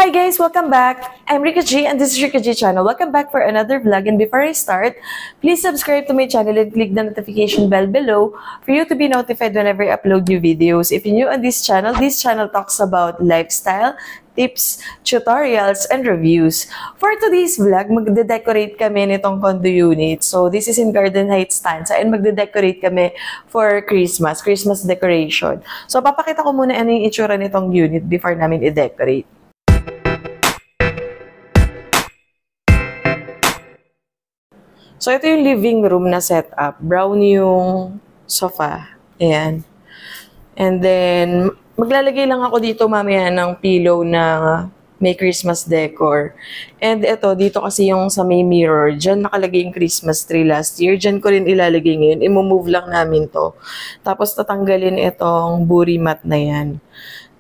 Hi guys, welcome back. I'm Rika G and this is Rika G channel. Welcome back for another vlog, and before I start, please subscribe to my channel and click the notification bell below for you to be notified whenever I upload new videos. If you're new on this channel talks about lifestyle, tips, tutorials, and reviews. For today's vlog, magde-decorate kami nitong condo unit. So, this is in Garden Heights, Stanza, and magde-decorate kami for Christmas decoration. So, papakita ko muna ano yung itsura nitong unit before namin i-decorate. So, ito yung living room na setup. Brown yung sofa. Ayan. And then, maglalagay lang ako dito mamaya ng pillow na may Christmas decor. And ito, dito kasi yung sa may mirror. Diyan nakalagay yung Christmas tree last year. Diyan ko rin ilalagay ngayon. I-move lang namin to. Tapos tatanggalin itong buri mat na yan.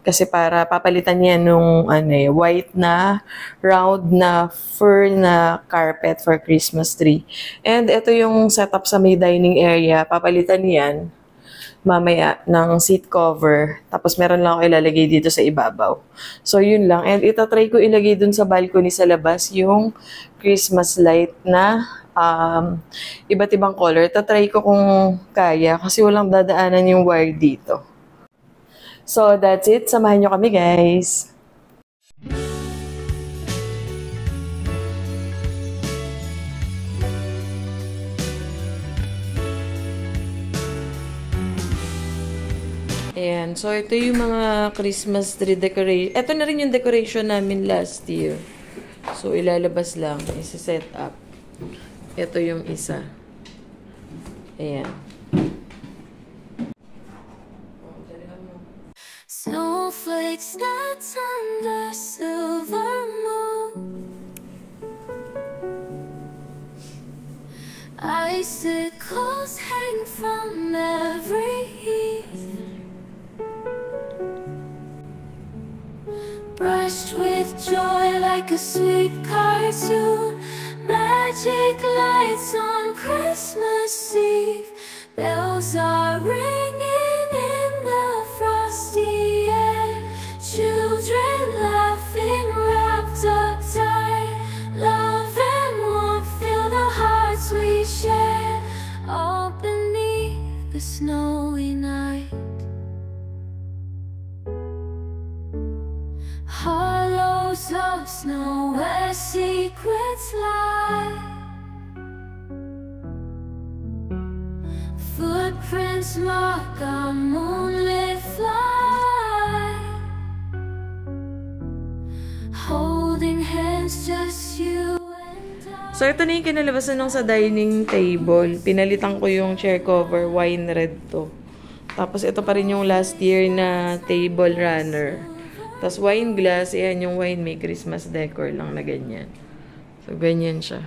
Kasi para papalitan niya nung white na round na fur na carpet for Christmas tree. And ito yung setup sa may dining area. Papalitan yan mamaya ng seat cover. Tapos meron lang ako ilalagay dito sa ibabaw. So yun lang. And itatry ko ilagay dun sa balcony sa labas yung Christmas light na iba't ibang color. Itatry ko kung kaya kasi walang dadaanan yung wire dito. So, that's it. Samahan nyo kami, guys. Ayan. So, ito yung mga Christmas tree decoration. Ito na rin yung decoration namin last year. So, ilalabas lang. Isa-set up. Ito yung isa. Ayan. Snowflakes dance under silver moon. Icicles hang from every heath, brushed with joy like a sweet cartoon. Magic lights on Christmas Eve. Bells are ringing in the frosty air. Children laughing, wrapped up tight. Love and warmth fill the hearts we share, all beneath the snowy night. Hollows of snow where secrets lie. Footprints mark our moonlit flight. Holding hands, just you and I. So, ito na yung kinalabasan ng sa dining table. Pinalitan ko yung chair cover, wine red to. Tapos, ito pa rin yung last year na table runner. Tapos, wine glass, yan yung wine may Christmas decor lang na ganyan. So, ganyan siya.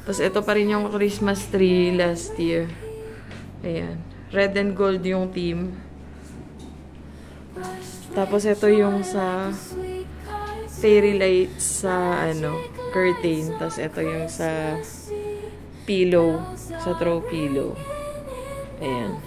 Tapos, ito pa rin yung Christmas tree last year. Ayan. Red and gold yung theme. Tapos, ito yung sa fairy lights sa curtain. Tapos, ito yung sa pillow. Sa throw pillow. Ayan.